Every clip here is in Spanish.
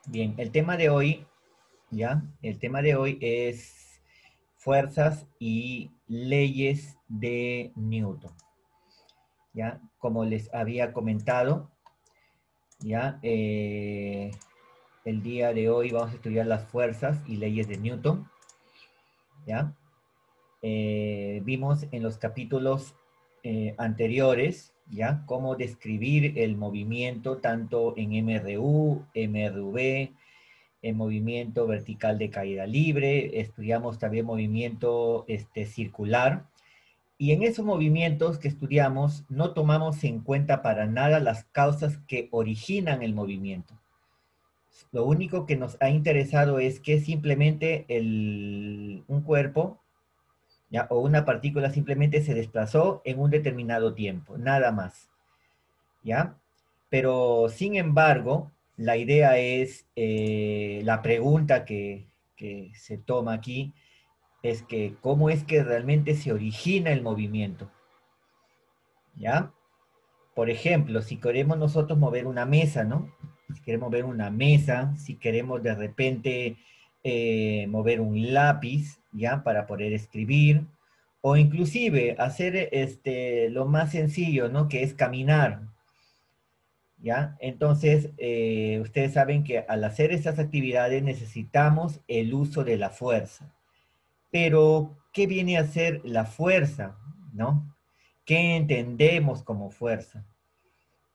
Bien, el tema de hoy, ¿ya? El tema de hoy es fuerzas y leyes de Newton, ¿ya? Como les había comentado, ¿ya? El día de hoy vamos a estudiar las fuerzas y leyes de Newton, ¿ya? Vimos en los capítulos anteriores, ¿ya? Cómo describir el movimiento tanto en MRU, MRV, en movimiento vertical de caída libre, estudiamos también movimiento circular, y en esos movimientos que estudiamos no tomamos en cuenta para nada las causas que originan el movimiento. Lo único que nos ha interesado es que simplemente un cuerpo, ¿ya? O una partícula simplemente se desplazó en un determinado tiempo, nada más, ¿ya? Pero, sin embargo, la idea es, la pregunta que se toma aquí es que cómo es que realmente se origina el movimiento, ¿ya? Por ejemplo, si queremos nosotros mover una mesa, ¿no? Si queremos mover una mesa, si queremos de repente mover un lápiz, ¿ya? Para poder escribir, o inclusive hacer lo más sencillo, ¿no? Que es caminar, ¿ya? Entonces, ustedes saben que al hacer estas actividades necesitamos el uso de la fuerza. Pero, ¿qué viene a ser la fuerza, ¿no? ¿Qué entendemos como fuerza?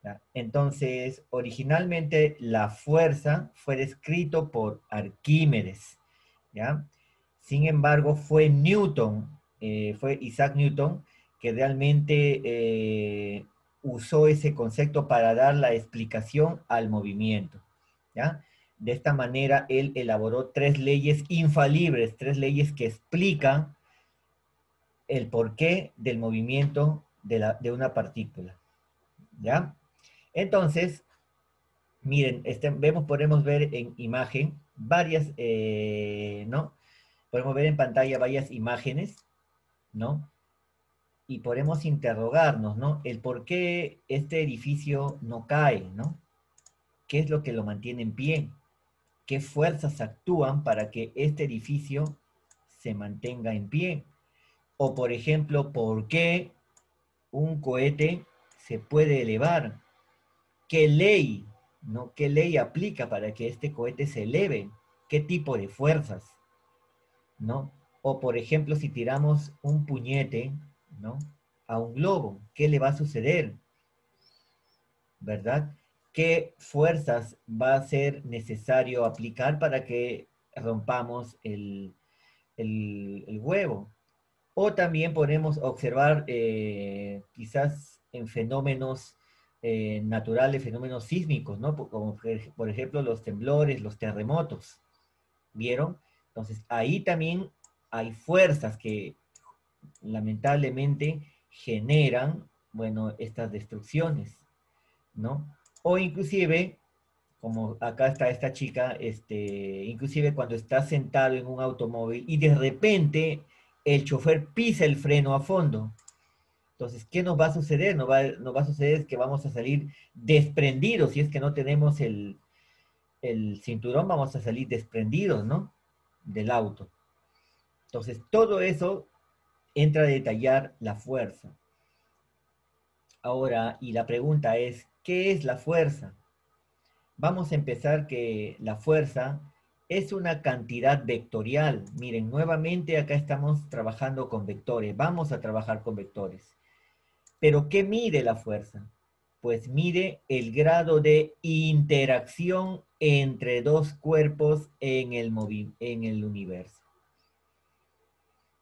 ¿Ya? Entonces, originalmente la fuerza fue descrito por Arquímedes, ¿ya? Sin embargo, fue Isaac Newton, que realmente usó ese concepto para dar la explicación al movimiento, ¿ya? De esta manera, él elaboró tres leyes infalibles, tres leyes que explican el porqué del movimiento de una partícula, ¿ya? Entonces, miren, podemos ver en imagen varias, ¿no? Podemos ver en pantalla varias imágenes, ¿no? Y podemos interrogarnos, ¿no? El por qué este edificio no cae, ¿no? ¿Qué es lo que lo mantiene en pie? ¿Qué fuerzas actúan para que este edificio se mantenga en pie? O, por ejemplo, ¿por qué un cohete se puede elevar? ¿Qué ley, no? ¿Qué ley aplica para que este cohete se eleve? ¿Qué tipo de fuerzas, no? O por ejemplo, si tiramos un puñete, ¿no? A un globo, ¿qué le va a suceder? ¿Verdad? ¿Qué fuerzas va a ser necesario aplicar para que rompamos el huevo? O también podemos observar quizás en fenómenos naturales, fenómenos sísmicos, ¿no? Como por ejemplo los temblores, los terremotos. ¿Vieron? Entonces ahí también hay fuerzas que lamentablemente generan, bueno, estas destrucciones, ¿no? O inclusive, como acá está esta chica, inclusive cuando está sentado en un automóvil y de repente el chofer pisa el freno a fondo. Entonces, ¿qué nos va a suceder? Nos va a suceder que vamos a salir desprendidos. Si es que no tenemos el cinturón, vamos a salir desprendidos, ¿no? Del auto. Entonces, todo eso entra a detallar la fuerza. Ahora, y la pregunta es, ¿qué es la fuerza? Vamos a empezar que la fuerza es una cantidad vectorial. Miren, nuevamente acá estamos trabajando con vectores. Vamos a trabajar con vectores. Pero ¿qué mide la fuerza? Pues mide el grado de interacción entre dos cuerpos en el universo.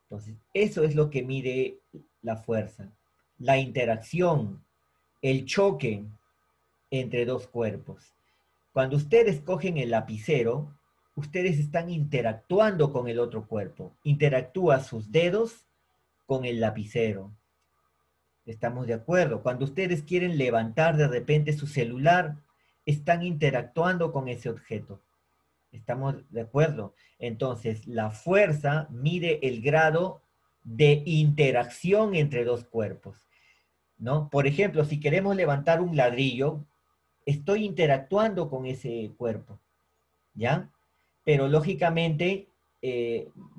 Entonces, eso es lo que mide la fuerza. La interacción, el choque entre dos cuerpos. Cuando ustedes cogen el lapicero, ustedes están interactuando con el otro cuerpo. Interactúa sus dedos con el lapicero. Estamos de acuerdo. Cuando ustedes quieren levantar de repente su celular, están interactuando con ese objeto. Estamos de acuerdo. Entonces, la fuerza mide el grado de interacción entre dos cuerpos, ¿no? Por ejemplo, si queremos levantar un ladrillo, estoy interactuando con ese cuerpo. ¿ya? Pero lógicamente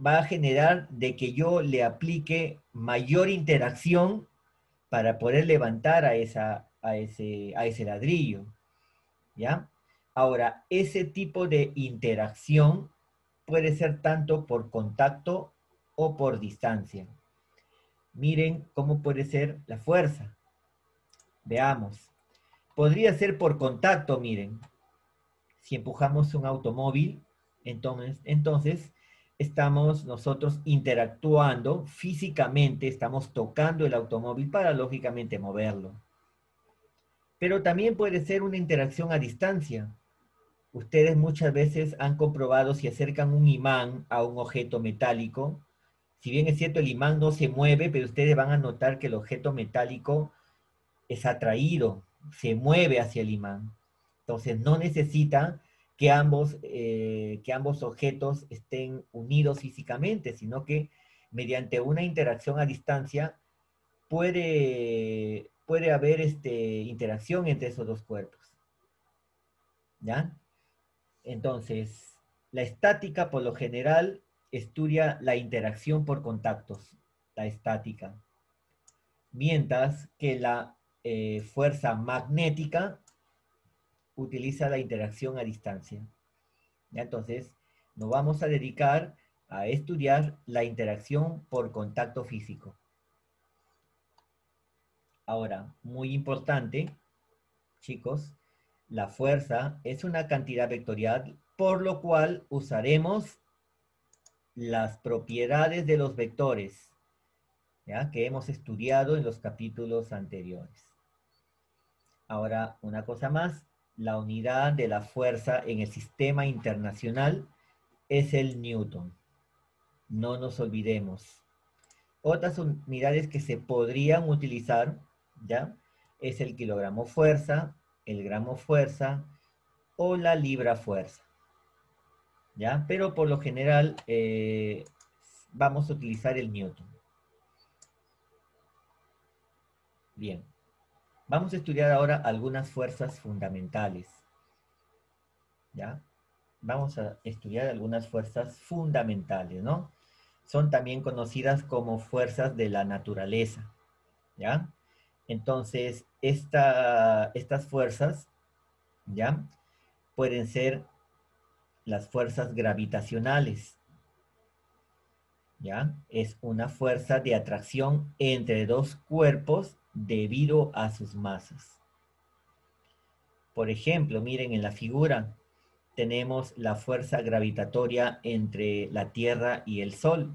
va a generar de que yo le aplique mayor interacción para poder levantar a ese ladrillo, ¿ya? Ahora, ese tipo de interacción puede ser tanto por contacto o por distancia. Miren cómo puede ser la fuerza. Veamos. Podría ser por contacto, miren. Si empujamos un automóvil, entonces estamos nosotros interactuando físicamente, estamos tocando el automóvil para lógicamente moverlo. Pero también puede ser una interacción a distancia. Ustedes muchas veces han comprobado si acercan un imán a un objeto metálico. Si bien es cierto, el imán no se mueve, pero ustedes van a notar que el objeto metálico es atraído, se mueve hacia el imán. Entonces no necesita que ambos objetos estén unidos físicamente, sino que mediante una interacción a distancia puede haber interacción entre esos dos cuerpos. ¿Ya? Entonces, la estática por lo general estudia la interacción por contactos, la estática, mientras que la fuerza magnética utiliza la interacción a distancia. ¿Ya? Entonces, nos vamos a dedicar a estudiar la interacción por contacto físico. Ahora, muy importante, chicos, la fuerza es una cantidad vectorial, por lo cual usaremos las propiedades de los vectores, ¿ya? Que hemos estudiado en los capítulos anteriores. Ahora, una cosa más, la unidad de la fuerza en el sistema internacional es el Newton. No nos olvidemos. Otras unidades que se podrían utilizar, ¿ya? Es el kilogramo fuerza, el gramo fuerza o la libra fuerza, ¿ya? Pero por lo general vamos a utilizar el Newton. Bien, vamos a estudiar ahora algunas fuerzas fundamentales, ¿ya? Vamos a estudiar algunas fuerzas fundamentales, ¿no? Son también conocidas como fuerzas de la naturaleza, ¿ya? Entonces, estas fuerzas, ¿ya? Pueden ser las fuerzas gravitacionales, ¿ya? Es una fuerza de atracción entre dos cuerpos debido a sus masas. Por ejemplo, miren en la figura, tenemos la fuerza gravitatoria entre la Tierra y el Sol,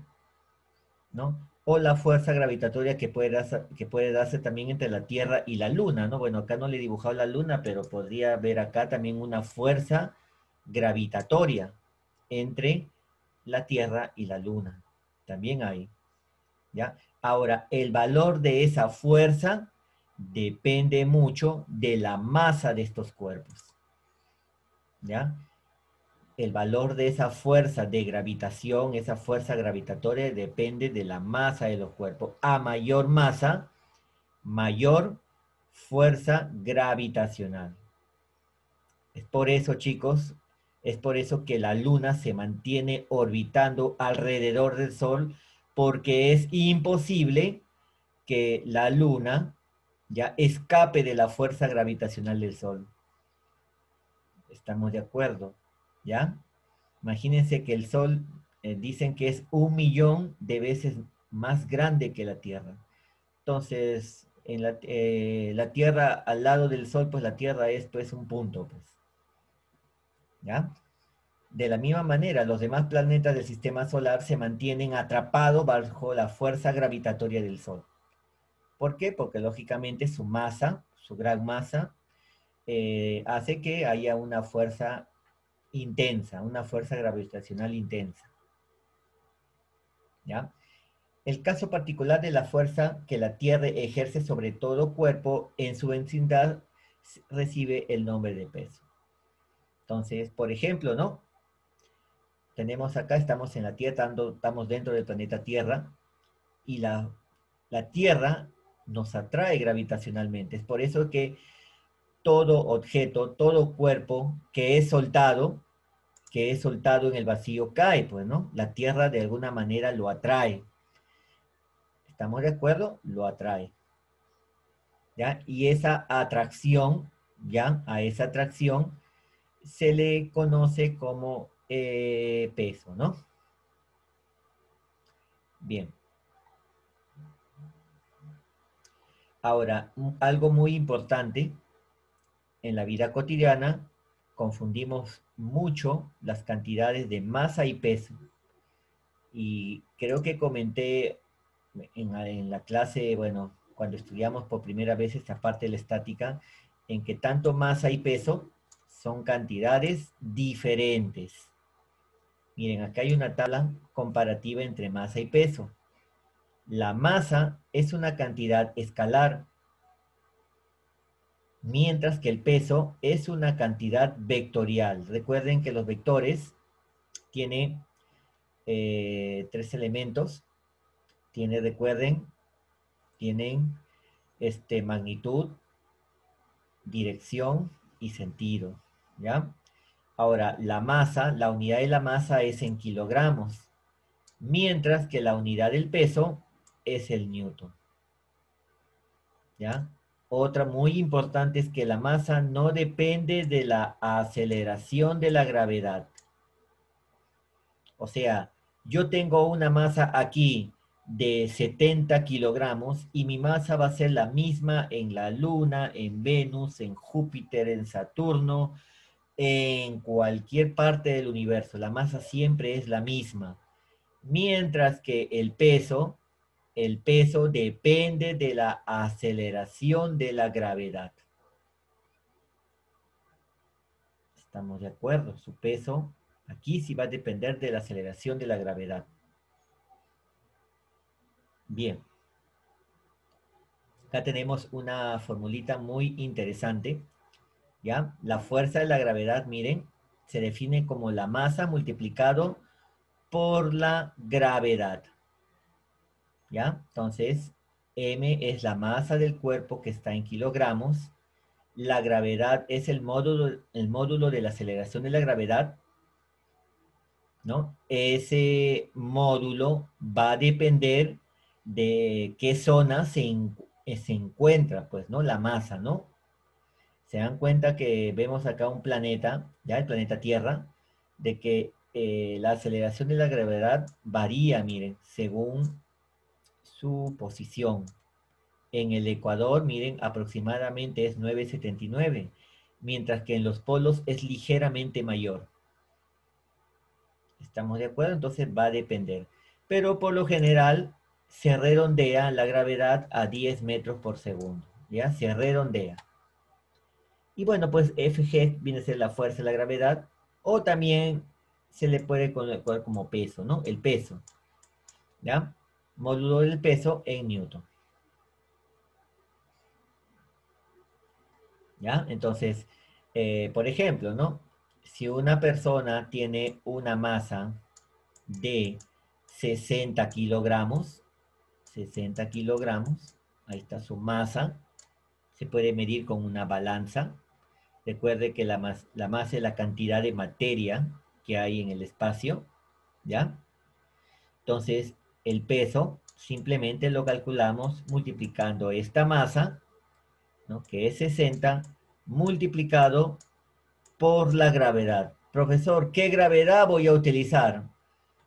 ¿no? O la fuerza gravitatoria que puede darse también entre la Tierra y la Luna, ¿no? Bueno, acá no le he dibujado la Luna, pero podría ver acá también una fuerza gravitatoria entre la Tierra y la Luna. También hay, ¿ya? Ahora, el valor de esa fuerza depende mucho de la masa de estos cuerpos, ¿ya? El valor de esa fuerza de gravitación, esa fuerza gravitatoria, depende de la masa de los cuerpos. A mayor masa, mayor fuerza gravitacional. Es por eso, chicos, es por eso que la Luna se mantiene orbitando alrededor del Sol, porque es imposible que la Luna ya escape de la fuerza gravitacional del Sol. ¿Estamos de acuerdo? ¿Ya? Imagínense que el Sol dicen que es 1.000.000 de veces más grande que la Tierra. Entonces, en la Tierra al lado del Sol, pues la Tierra esto es un punto, pues. ¿Ya? De la misma manera, los demás planetas del sistema solar se mantienen atrapados bajo la fuerza gravitatoria del Sol. ¿Por qué? Porque lógicamente su masa, su gran masa, hace que haya una fuerza intensa, una fuerza gravitacional intensa. ¿Ya? El caso particular de la fuerza que la Tierra ejerce sobre todo cuerpo en su vecindad recibe el nombre de peso. Entonces, por ejemplo, ¿no? Tenemos acá, estamos en la Tierra, estamos dentro del planeta Tierra, y la Tierra nos atrae gravitacionalmente. Es por eso que todo objeto, todo cuerpo que es soltado, que es soltado en el vacío cae, pues, ¿no? La tierra de alguna manera lo atrae. ¿Estamos de acuerdo? Lo atrae. ¿Ya? Y esa atracción, ¿ya? A esa atracción se le conoce como peso, ¿no? Bien. Ahora, algo muy importante en la vida cotidiana, confundimos mucho las cantidades de masa y peso. Y creo que comenté en la clase, bueno, cuando estudiamos por primera vez esta parte de la estática, en que tanto masa y peso son cantidades diferentes. Miren, acá hay una tabla comparativa entre masa y peso. La masa es una cantidad escalar, mientras que el peso es una cantidad vectorial. Recuerden que los vectores tienen tres elementos. Recuerden, tienen magnitud, dirección y sentido, ¿ya? Ahora, la masa, la unidad de la masa es en kilogramos, mientras que la unidad del peso es el newton, ¿ya? Otra muy importante es que la masa no depende de la aceleración de la gravedad. O sea, yo tengo una masa aquí de 70 kilogramos y mi masa va a ser la misma en la Luna, en Venus, en Júpiter, en Saturno, en cualquier parte del universo. La masa siempre es la misma. Mientras que el peso depende de la aceleración de la gravedad. ¿Estamos de acuerdo? Su peso aquí sí va a depender de la aceleración de la gravedad. Bien. Acá tenemos una formulita muy interesante, ¿ya? La fuerza de la gravedad, miren, se define como la masa multiplicado por la gravedad, ¿ya? Entonces, M es la masa del cuerpo que está en kilogramos, la gravedad es el módulo de la aceleración de la gravedad, ¿no? Ese módulo va a depender de qué zona se encuentra, pues, ¿no? La masa, ¿no? Se dan cuenta que vemos acá un planeta, ya el planeta Tierra, de que la aceleración de la gravedad varía, miren, según su posición. En el ecuador, miren, aproximadamente es 9,79, mientras que en los polos es ligeramente mayor. ¿Estamos de acuerdo? Entonces va a depender. Pero por lo general se redondea la gravedad a 10 metros por segundo, ¿ya? Se redondea. Y bueno, pues Fg viene a ser la fuerza de la gravedad, o también se le puede colocar como peso, ¿no? El peso, ¿ya? Módulo del peso en newton, ¿ya? Entonces, por ejemplo, ¿no? Si una persona tiene una masa de 60 kilogramos, 60 kilogramos, ahí está su masa, se puede medir con una balanza. Recuerde que la masa es la cantidad de materia que hay en el espacio, ¿ya? Entonces, el peso simplemente lo calculamos multiplicando esta masa, ¿no? Que es 60, multiplicado por la gravedad. Profesor, ¿qué gravedad voy a utilizar?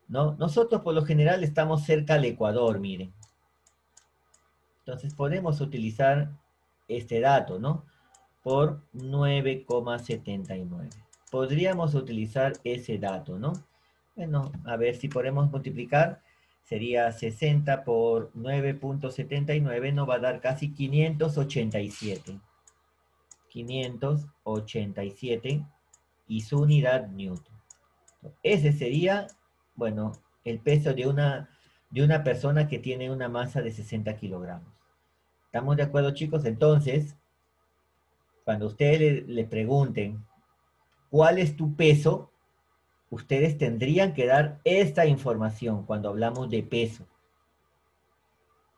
¿No? Nosotros por lo general estamos cerca al ecuador, miren. Entonces podemos utilizar este dato, ¿no? Por 9,79. Podríamos utilizar ese dato, ¿no? Bueno, a ver si podemos multiplicar. Sería 60 por 9,79, nos va a dar casi 587. 587 y su unidad newton. Ese sería, bueno, el peso de una persona que tiene una masa de 60 kilogramos. ¿Estamos de acuerdo, chicos? Entonces, cuando ustedes le pregunten cuál es tu peso, ustedes tendrían que dar esta información cuando hablamos de peso,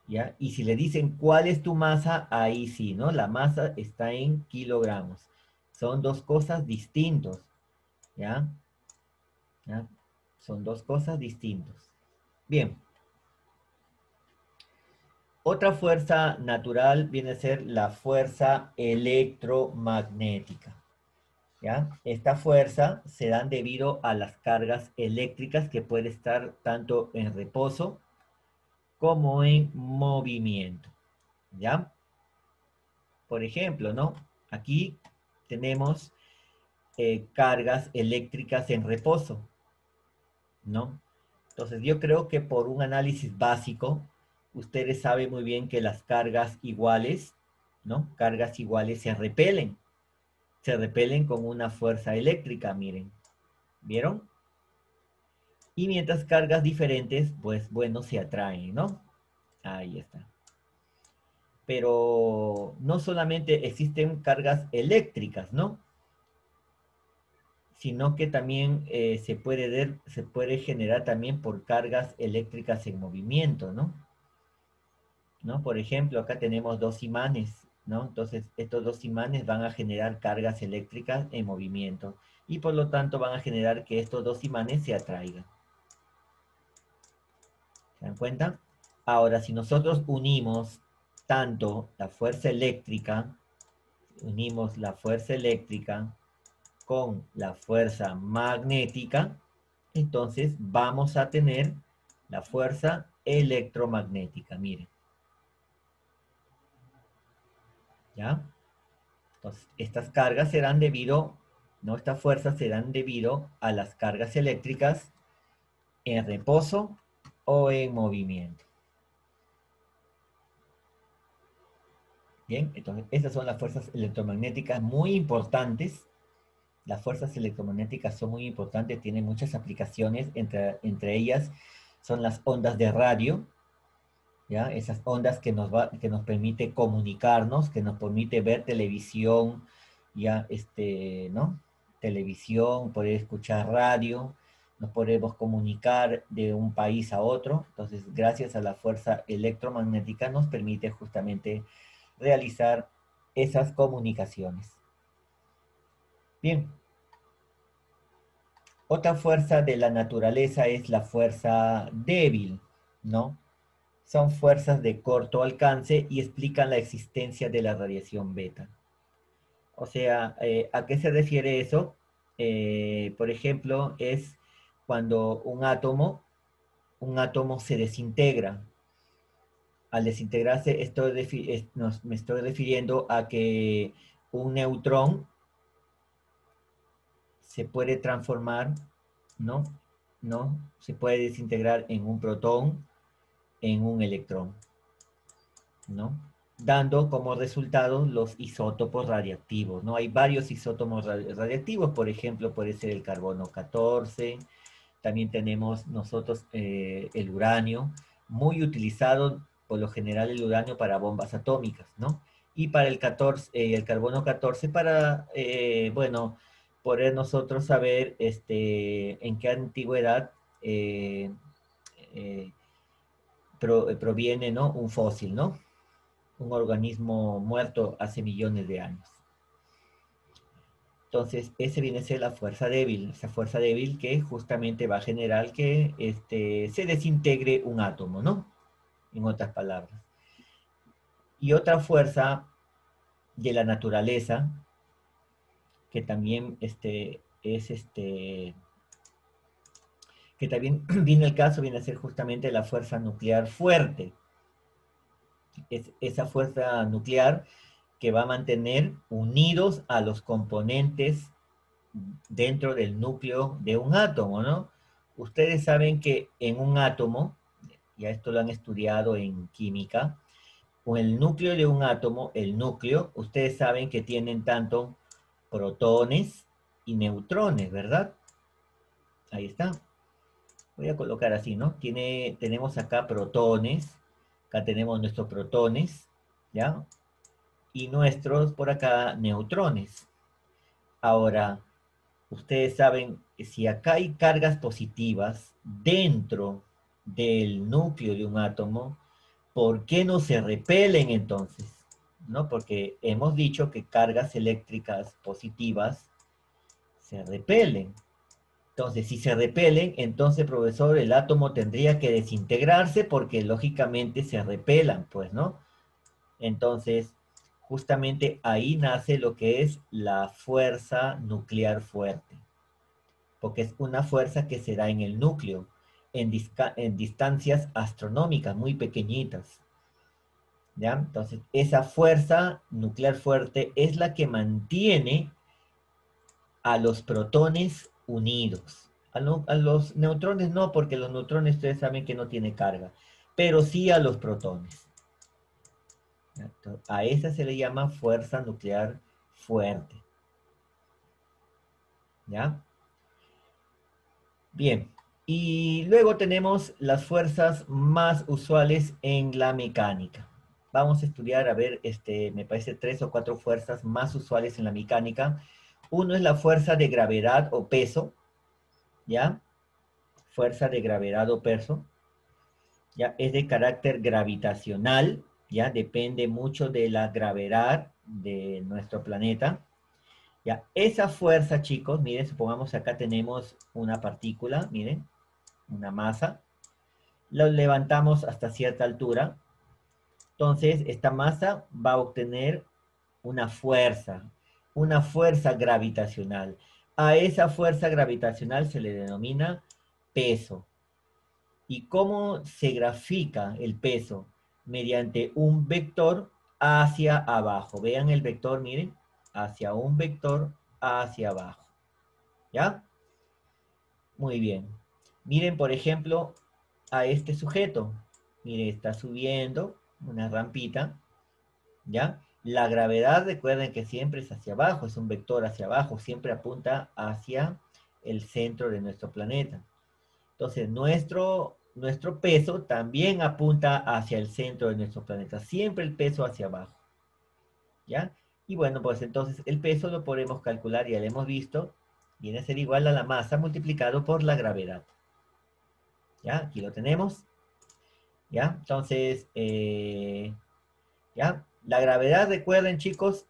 ¿ya? Y si le dicen cuál es tu masa, ahí sí, ¿no? La masa está en kilogramos. Son dos cosas distintas, ¿ya? ¿Ya? Son dos cosas distintas. Bien. Otra fuerza natural viene a ser la fuerza electromagnética. ¿Ya? Esta fuerza se da debido a las cargas eléctricas que puede estar tanto en reposo como en movimiento. ¿Ya? Por ejemplo, ¿no? Aquí tenemos cargas eléctricas en reposo, ¿no? Entonces yo creo que por un análisis básico, ustedes saben muy bien que las cargas iguales, ¿no? Cargas iguales se repelen con una fuerza eléctrica, miren, ¿vieron? Y mientras cargas diferentes, pues bueno, se atraen, ¿no? Ahí está. Pero no solamente existen cargas eléctricas, ¿no? Sino que también se puede generar también por cargas eléctricas en movimiento, ¿no? ¿No? Por ejemplo, acá tenemos dos imanes, ¿no? Entonces, estos dos imanes van a generar cargas eléctricas en movimiento y por lo tanto van a generar que estos dos imanes se atraigan. ¿Se dan cuenta? Ahora, si nosotros unimos tanto la fuerza eléctrica, unimos la fuerza eléctrica con la fuerza magnética, entonces vamos a tener la fuerza electromagnética, miren. ¿Ya? Entonces, estas cargas serán debido, no estas fuerzas serán debido a las cargas eléctricas en reposo o en movimiento. Bien, entonces estas son las fuerzas electromagnéticas muy importantes. Las fuerzas electromagnéticas son muy importantes, tienen muchas aplicaciones, entre ellas son las ondas de radio, ¿ya? Esas ondas que nos permite comunicarnos, que nos permite ver televisión, ya, ¿no? Televisión, poder escuchar radio, nos podemos comunicar de un país a otro. Entonces, gracias a la fuerza electromagnética nos permite justamente realizar esas comunicaciones. Bien, otra fuerza de la naturaleza es la fuerza débil, ¿no? Son fuerzas de corto alcance y explican la existencia de la radiación beta. O sea, ¿a qué se refiere eso? Por ejemplo, es cuando un átomo se desintegra. Al desintegrarse, me estoy refiriendo a que un neutrón se puede transformar, ¿no? ¿No? Se puede desintegrar en un protón, en un electrón, ¿no? Dando como resultado los isótopos radiactivos, ¿no? Hay varios isótopos radiactivos, por ejemplo, puede ser el carbono 14, también tenemos nosotros el uranio, muy utilizado por lo general el uranio para bombas atómicas, ¿no? Y para el carbono 14 para, bueno, poder nosotros saber en qué antigüedad eh, eh, proviene, ¿no? Un fósil, ¿no? Un organismo muerto hace millones de años. Entonces, ese viene a ser la fuerza débil, esa fuerza débil que justamente va a generar que se desintegre un átomo, ¿no? En otras palabras. Y otra fuerza de la naturaleza, que también que también viene el caso, viene a ser justamente la fuerza nuclear fuerte. Es esa fuerza nuclear que va a mantener unidos a los componentes dentro del núcleo de un átomo, ¿no? Ustedes saben que en un átomo, ya esto lo han estudiado en química, con el núcleo de un átomo, el núcleo, ustedes saben que tienen tanto protones y neutrones, ¿verdad? Ahí está. Voy a colocar así, ¿no? Tenemos acá protones, acá tenemos nuestros protones, ¿ya? Y nuestros, por acá, neutrones. Ahora, ustedes saben que si acá hay cargas positivas dentro del núcleo de un átomo, ¿por qué no se repelen entonces? ¿No? Porque hemos dicho que cargas eléctricas positivas se repelen. Entonces, si se repelen, entonces, profesor, el átomo tendría que desintegrarse porque lógicamente se repelan, pues, ¿no? Entonces, justamente ahí nace lo que es la fuerza nuclear fuerte, porque es una fuerza que se da en el núcleo, en distancias astronómicas muy pequeñitas, ¿ya? Entonces, esa fuerza nuclear fuerte es la que mantiene a los protones unidos. A los neutrones no, porque los neutrones ustedes saben que no tiene carga, pero sí a los protones. A esa se le llama fuerza nuclear fuerte. ¿Ya? Bien. Y luego tenemos las fuerzas más usuales en la mecánica. Vamos a estudiar, a ver, me parece 3 o 4 fuerzas más usuales en la mecánica. Uno es la fuerza de gravedad o peso, ¿ya? Fuerza de gravedad o peso, ¿ya? Es de carácter gravitacional, ¿ya? Depende mucho de la gravedad de nuestro planeta. Ya, esa fuerza, chicos, miren, supongamos que acá tenemos una partícula, miren, una masa, la levantamos hasta cierta altura, entonces esta masa va a obtener una fuerza gravitacional. A esa fuerza gravitacional se le denomina peso. ¿Y cómo se grafica el peso? Mediante un vector hacia abajo. Vean el vector, miren, hacia un vector hacia abajo. ¿Ya? Muy bien. Miren, por ejemplo, a este sujeto. Miren, está subiendo una rampita, ¿ya? La gravedad, recuerden que siempre es hacia abajo, es un vector hacia abajo, siempre apunta hacia el centro de nuestro planeta. Entonces, nuestro peso también apunta hacia el centro de nuestro planeta, siempre el peso hacia abajo, ¿ya? Y bueno, pues entonces el peso lo podemos calcular, ya lo hemos visto, viene a ser igual a la masa multiplicado por la gravedad. ¿Ya? Aquí lo tenemos. ¿Ya? Entonces, ¿ya? La gravedad, recuerden, chicos,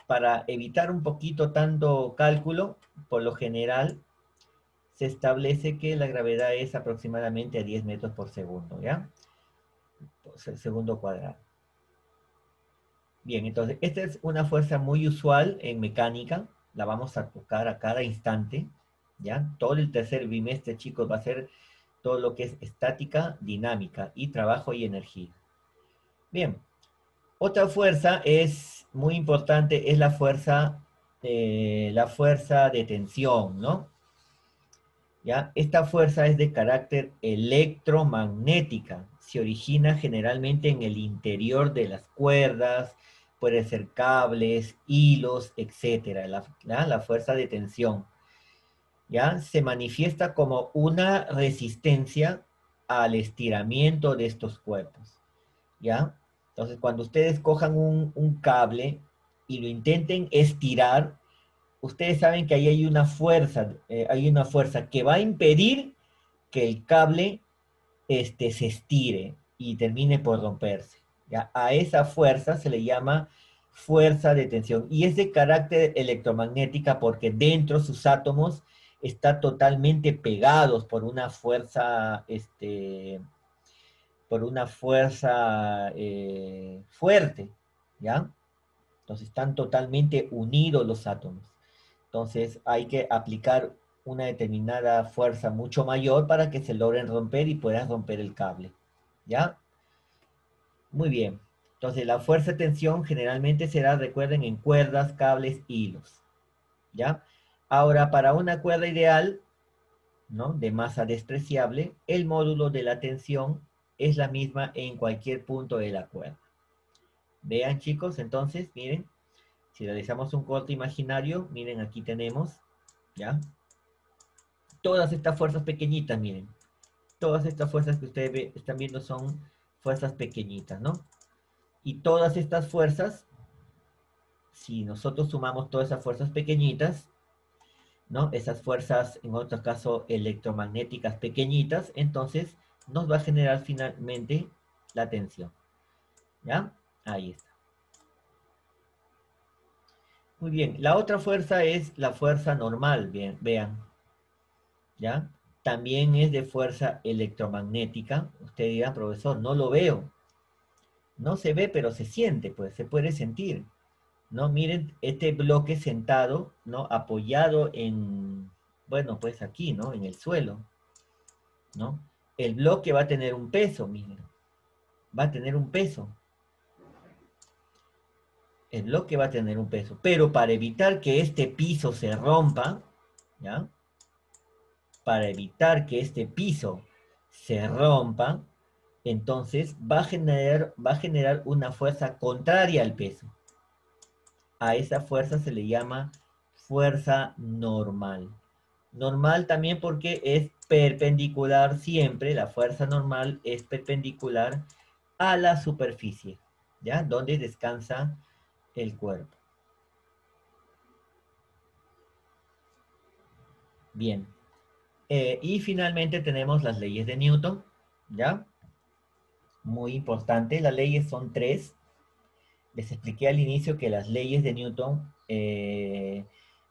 para evitar un poquito tanto cálculo, por lo general, se establece que la gravedad es aproximadamente a 10 metros por segundo, ¿ya? Segundo cuadrado. Bien, entonces, esta es una fuerza muy usual en mecánica, la vamos a tocar a cada instante, ¿ya? Todo el tercer bimestre, chicos, va a ser todo lo que es estática, dinámica y trabajo y energía. Bien, otra fuerza es muy importante, es la fuerza de tensión, ¿no? ¿Ya? Esta fuerza es de carácter electromagnética, se origina generalmente en el interior de las cuerdas, puede ser cables, hilos, etcétera, la fuerza de tensión. ¿Ya? Se manifiesta como una resistencia al estiramiento de estos cuerpos, ¿ya? Entonces, cuando ustedes cojan un cable y lo intenten estirar, ustedes saben que ahí hay una fuerza que va a impedir que el cable se estire y termine por romperse, ¿ya? A esa fuerza se le llama fuerza de tensión y es de carácter electromagnética porque dentro sus átomos están totalmente pegados por una fuerza fuerte, ¿ya? Entonces están totalmente unidos los átomos. Entonces hay que aplicar una determinada fuerza mucho mayor para que se logren romper y puedan romper el cable, ¿ya? Muy bien. Entonces la fuerza de tensión generalmente será, recuerden, en cuerdas, cables, hilos, ¿ya? Ahora, para una cuerda ideal, ¿no? De masa despreciable, el módulo de la tensión es la misma en cualquier punto de la cuerda. Vean, chicos, entonces, miren, si realizamos un corte imaginario, miren, aquí tenemos, ¿ya? Todas estas fuerzas pequeñitas, miren. Todas estas fuerzas que ustedes están viendo son fuerzas pequeñitas, ¿no? Y todas estas fuerzas, si nosotros sumamos todas esas fuerzas pequeñitas, ¿no? Esas fuerzas, en otro caso, electromagnéticas pequeñitas, entonces nos va a generar finalmente la tensión. ¿Ya? Ahí está. Muy bien. La otra fuerza es la fuerza normal, bien, vean. ¿ya? También es de fuerza electromagnética. Usted dirá, profesor, no lo veo. No se ve, pero se siente, pues, se puede sentir, ¿no? Miren este bloque sentado, ¿no? Apoyado en, bueno, pues aquí, ¿no? En el suelo, ¿no? El bloque va a tener un peso, miren, va a tener un peso. El bloque va a tener un peso, pero para evitar que este piso se rompa, ¿ya? Para evitar que este piso se rompa, entonces va a generar una fuerza contraria al peso. A esa fuerza se le llama fuerza normal. Normal también porque es perpendicular siempre, la fuerza normal es perpendicular a la superficie, ¿ya? Donde descansa el cuerpo. Bien. Y finalmente tenemos las leyes de Newton, ¿ya? Muy importante, las leyes son tres. Les expliqué al inicio que las leyes de Newton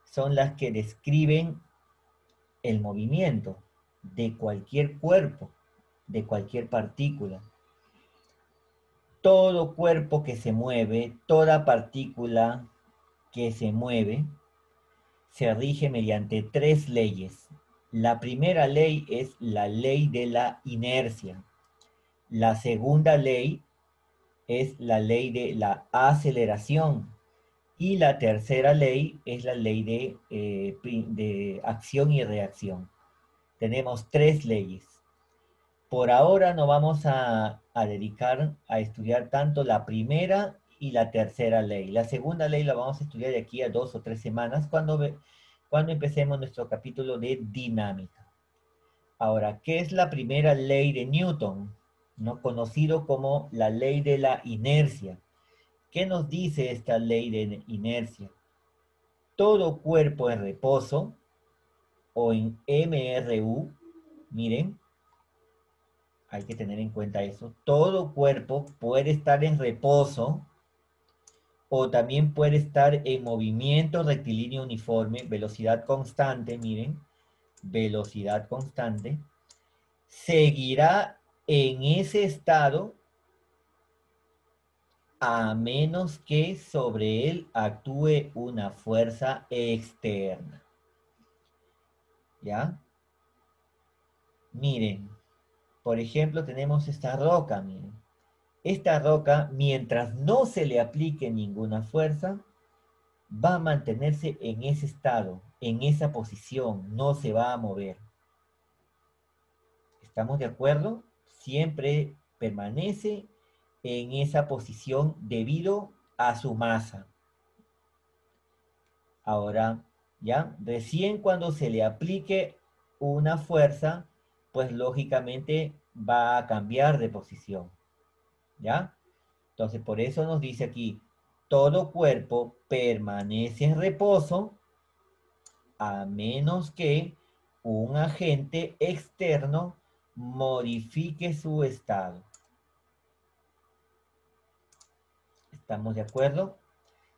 son las que describen el movimiento de cualquier cuerpo, de cualquier partícula. Todo cuerpo que se mueve, toda partícula que se mueve, se rige mediante tres leyes. La primera ley es la ley de la inercia. La segunda ley es la ley de la aceleración. Y la tercera ley es la ley de acción y reacción. Tenemos tres leyes. Por ahora nos vamos a dedicar a estudiar tanto la primera y la tercera ley. La segunda ley la vamos a estudiar de aquí a 2 o 3 semanas cuando empecemos nuestro capítulo de dinámica. Ahora, ¿qué es la primera ley de Newton? ¿No? Conocido como la ley de la inercia. ¿Qué nos dice esta ley de inercia? Todo cuerpo en reposo o en MRU, miren, hay que tener en cuenta eso. Todo cuerpo puede estar en reposo o también puede estar en movimiento rectilíneo uniforme, velocidad constante, miren, velocidad constante. Seguirá en ese estado a menos que sobre él actúe una fuerza externa. ¿Ya? Miren, por ejemplo, tenemos esta roca, miren. Esta roca, mientras no se le aplique ninguna fuerza, va a mantenerse en ese estado, en esa posición, no se va a mover. ¿Estamos de acuerdo? Siempre permanece en esa posición debido a su masa. Ahora, ¿ya? Recién cuando se le aplique una fuerza, pues lógicamente va a cambiar de posición, ¿ya? Entonces, por eso nos dice aquí, todo cuerpo permanece en reposo a menos que un agente externo modifique su estado. ¿Estamos de acuerdo?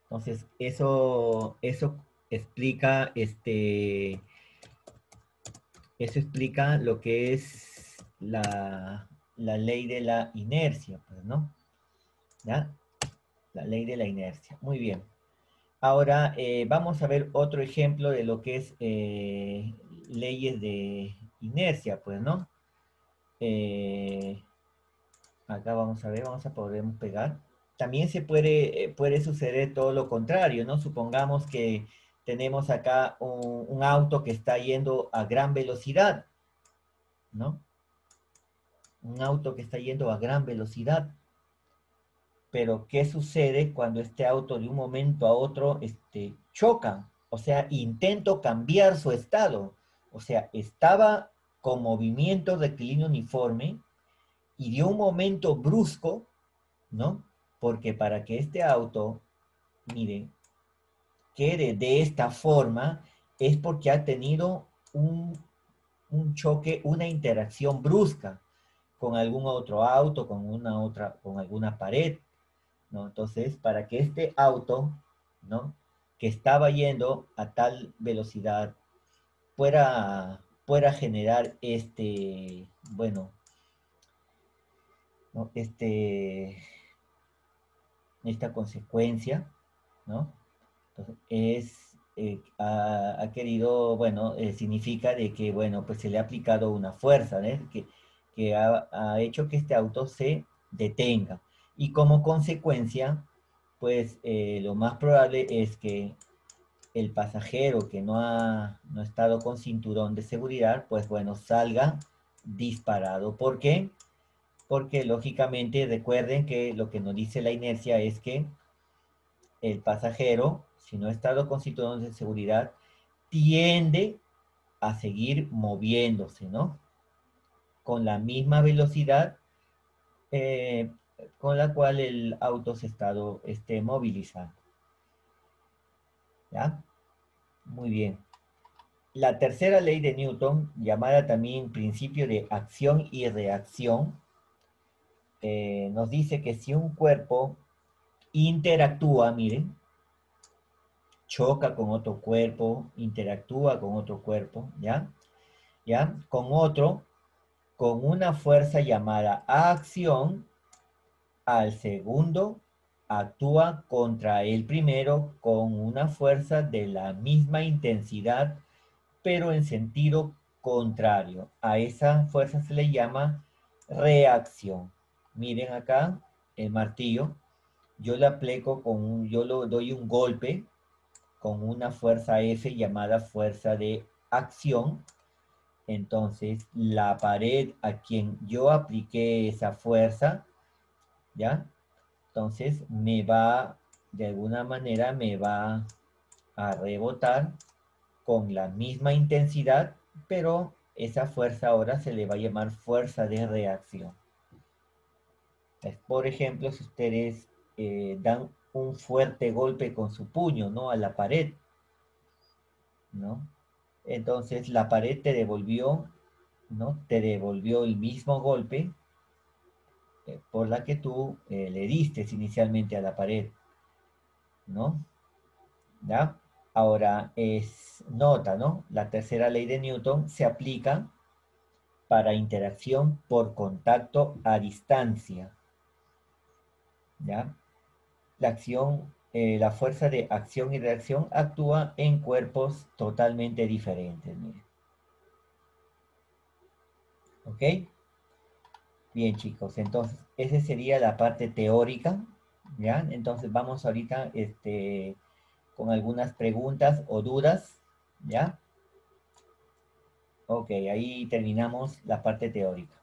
Entonces, eso explica eso explica lo que es la ley de la inercia, pues, ¿no? ¿Ya? La ley de la inercia. Muy bien. Ahora vamos a ver otro ejemplo de lo que es leyes de inercia, pues, ¿no? Eh, acá vamos a ver, vamos a poder pegar. También puede suceder todo lo contrario, ¿no? Supongamos que tenemos acá un auto que está yendo a gran velocidad, ¿no? Un auto que está yendo a gran velocidad. Pero, ¿qué sucede cuando este auto de un momento a otro choca? O sea, intento cambiar su estado. O sea, estaba con movimiento rectilíneo uniforme y de un momento brusco, ¿no? Porque para que este auto, miren, quede de esta forma, es porque ha tenido un choque, una interacción brusca con algún otro auto, con alguna pared, ¿no? Entonces, para que este auto, ¿no? Que estaba yendo a tal velocidad, fuera pueda generar bueno, ¿no? Esta consecuencia, ¿no? Entonces, ha querido, bueno, significa de que, bueno, pues se le ha aplicado una fuerza, ¿no? Que ha hecho que este auto se detenga. Y como consecuencia, pues lo más probable es que el pasajero que no ha estado con cinturón de seguridad, pues bueno, salga disparado. ¿Por qué? Porque lógicamente recuerden que lo que nos dice la inercia es que el pasajero, si no ha estado con cinturón de seguridad, tiende a seguir moviéndose, ¿no? Con la misma velocidad eh, con la cual el auto se esté movilizando. ¿Ya? Muy bien. La tercera ley de Newton, llamada también principio de acción y reacción, nos dice que si un cuerpo interactúa, miren, choca con otro cuerpo, interactúa con otro cuerpo, ¿ya? ¿Ya? Con otro, con una fuerza llamada acción, al segundo actúa contra el primero con una fuerza de la misma intensidad, pero en sentido contrario. A esa fuerza se le llama reacción. Miren acá el martillo. Yo le aplico yo le doy un golpe con una fuerza F llamada fuerza de acción. Entonces, la pared a quien yo apliqué esa fuerza, ¿ya? Entonces, de alguna manera, me va a rebotar con la misma intensidad, pero esa fuerza ahora se le va a llamar fuerza de reacción. Por ejemplo, si ustedes dan un fuerte golpe con su puño, ¿no? A la pared, ¿no? Entonces la pared te devolvió, ¿no? Te devolvió el mismo golpe por la que tú le diste inicialmente a la pared, ¿no? ¿Ya? Ahora nota, ¿no? La tercera ley de Newton se aplica para interacción por contacto a distancia, ¿ya? La fuerza de acción y reacción actúa en cuerpos totalmente diferentes, miren. ¿Ok? Bien, chicos, entonces, esa sería la parte teórica, ¿ya? Entonces, vamos ahorita, con algunas preguntas o dudas, ¿ya? Ok, ahí terminamos la parte teórica.